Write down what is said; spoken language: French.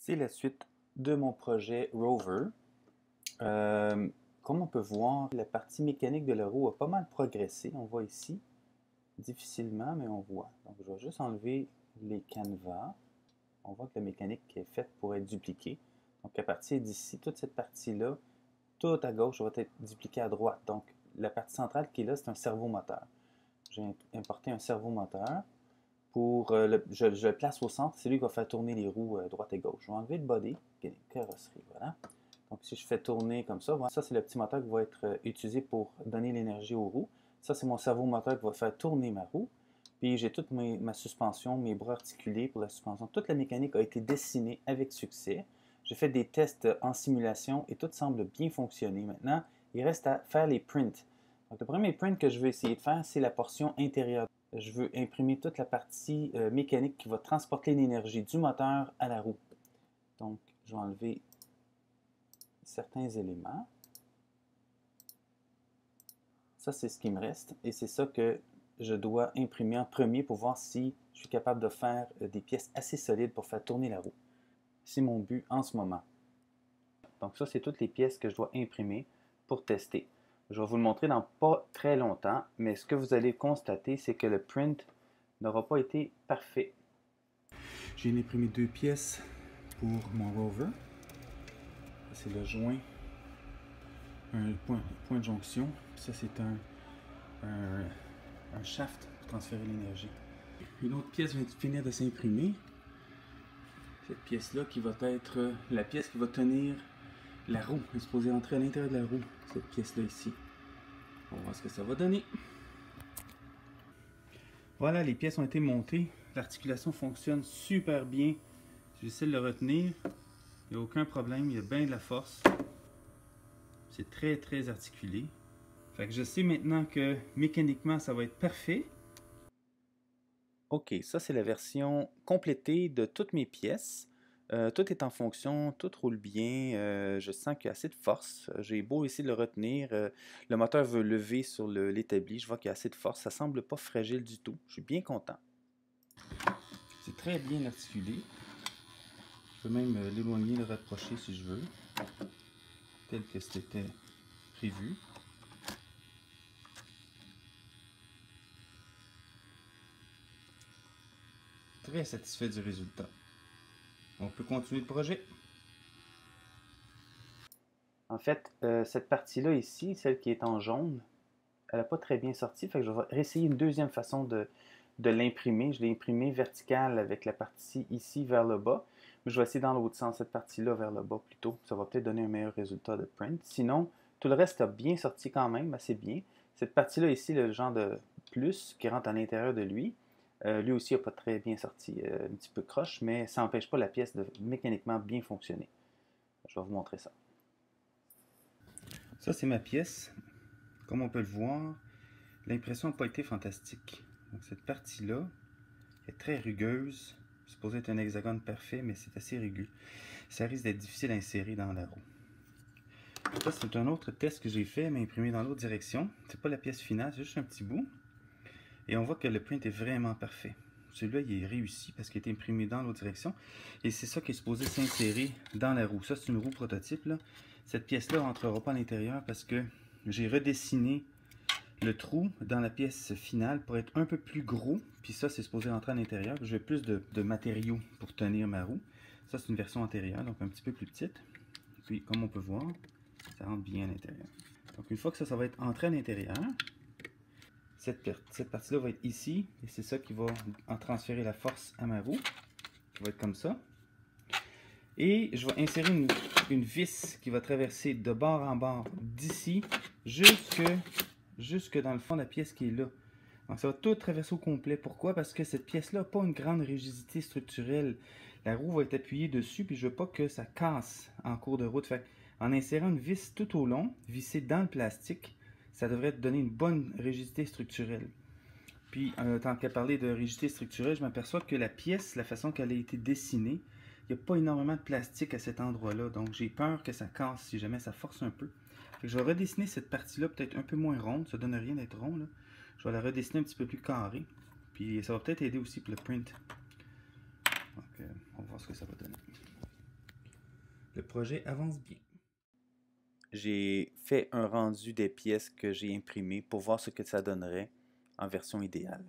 C'est la suite de mon projet Rover. Comme on peut voir, la partie mécanique de la roue a pas mal progressé. On voit ici, difficilement, mais on voit. Donc, je vais juste enlever les canevas. On voit que la mécanique est faite pour être dupliquée. Donc, à partir d'ici, toute cette partie-là, tout à gauche va être dupliquée à droite. Donc, la partie centrale qui est là, c'est un servomoteur. J'ai importé un servomoteur. Je le place au centre, c'est lui qui va faire tourner les roues droite et gauche. Je vais enlever le body, carrosserie, voilà. Donc si je fais tourner comme ça, voilà, ça c'est le petit moteur qui va être utilisé pour donner l'énergie aux roues. Ça c'est mon servomoteur qui va faire tourner ma roue. Puis j'ai toute ma suspension, mes bras articulés pour la suspension. Toute la mécanique a été dessinée avec succès. J'ai fait des tests en simulation et tout semble bien fonctionner. Maintenant, il reste à faire les prints. Donc le premier print que je vais essayer de faire, c'est la portion intérieure. Je veux imprimer toute la partie mécanique qui va transporter l'énergie du moteur à la roue. Donc, je vais enlever certains éléments. Ça, c'est ce qui me reste et c'est ça que je dois imprimer en premier pour voir si je suis capable de faire des pièces assez solides pour faire tourner la roue. C'est mon but en ce moment. Donc ça, c'est toutes les pièces que je dois imprimer pour tester. Je vais vous le montrer dans pas très longtemps, mais ce que vous allez constater, c'est que le print n'aura pas été parfait. J'ai imprimé deux pièces pour mon rover. C'est le joint, un point de jonction. Ça, c'est un shaft pour transférer l'énergie. Une autre pièce vient de finir de s'imprimer. Cette pièce-là qui va être la pièce qui va tenir la roue. Elle est supposée entrer à l'intérieur de la roue, cette pièce-là ici. On va voir ce que ça va donner. Voilà, les pièces ont été montées. L'articulation fonctionne super bien. J'essaie de le retenir. Il n'y a aucun problème, il y a bien de la force. C'est très articulé. Fait que je sais maintenant que mécaniquement, ça va être parfait. Ok, ça c'est la version complétée de toutes mes pièces. Tout est en fonction, tout roule bien. Je sens qu'il y a assez de force. J'ai beau essayer de le retenir. Le moteur veut lever sur l'établi. Je vois qu'il y a assez de force. Ça semble pas fragile du tout. Je suis bien content. C'est très bien articulé. Je peux même l'éloigner, le rapprocher si je veux, tel que c'était prévu. Très satisfait du résultat. On peut continuer le projet. En fait, cette partie-là ici, celle qui est en jaune, elle n'a pas très bien sorti. Fait que je vais réessayer une deuxième façon de l'imprimer. Je l'ai imprimé vertical avec la partie ici vers le bas. Mais je vais essayer dans l'autre sens, cette partie-là vers le bas plutôt. Ça va peut-être donner un meilleur résultat de print. Sinon, tout le reste a bien sorti quand même, assez bien. Cette partie-là ici, le genre de plus qui rentre à l'intérieur de lui, lui aussi n'a pas très bien sorti, un petit peu croche, mais ça n'empêche pas la pièce de mécaniquement bien fonctionner. Je vais vous montrer ça. Ça, c'est ma pièce. Comme on peut le voir, l'impression n'a pas été fantastique. Donc, cette partie-là est très rugueuse. C'est supposé être un hexagone parfait, mais c'est assez rugueux. Ça risque d'être difficile à insérer dans la roue. Ça, c'est un autre test que j'ai fait, mais imprimé dans l'autre direction. C'est pas la pièce finale, c'est juste un petit bout. Et on voit que le print est vraiment parfait. Celui-là, il est réussi parce qu'il est imprimé dans l'autre direction. Et c'est ça qui est supposé s'insérer dans la roue. Ça, c'est une roue prototype, là. Cette pièce-là n'entrera pas à l'intérieur parce que j'ai redessiné le trou dans la pièce finale pour être un peu plus gros. Puis ça, c'est supposé rentrer à l'intérieur. Je veux plus de matériaux pour tenir ma roue. Ça, c'est une version antérieure, donc un petit peu plus petite. Puis, comme on peut voir, ça rentre bien à l'intérieur. Donc, une fois que ça va être entré à l'intérieur, cette partie-là va être ici. Et c'est ça qui va en transférer la force à ma roue. Ça va être comme ça. Et je vais insérer une vis qui va traverser de bord en bord d'ici jusque dans le fond de la pièce qui est là. Donc ça va tout traverser au complet. Pourquoi? Parce que cette pièce-là n'a pas une grande rigidité structurelle. La roue va être appuyée dessus, puis je ne veux pas que ça casse en cours de route. Fait en insérant une vis tout au long, vissée dans le plastique, ça devrait te donner une bonne rigidité structurelle. Puis, tant qu'à parler de rigidité structurelle, je m'aperçois que la pièce, la façon qu'elle a été dessinée, il n'y a pas énormément de plastique à cet endroit-là. Donc, j'ai peur que ça casse si jamais ça force un peu. Fait que je vais redessiner cette partie-là peut-être un peu moins ronde. Ça ne donne rien d'être rond, là. Je vais la redessiner un petit peu plus carrée. Puis, ça va peut-être aider aussi pour le print. Donc, on va voir ce que ça va donner. Le projet avance bien. J'ai fait un rendu des pièces que j'ai imprimées pour voir ce que ça donnerait en version idéale.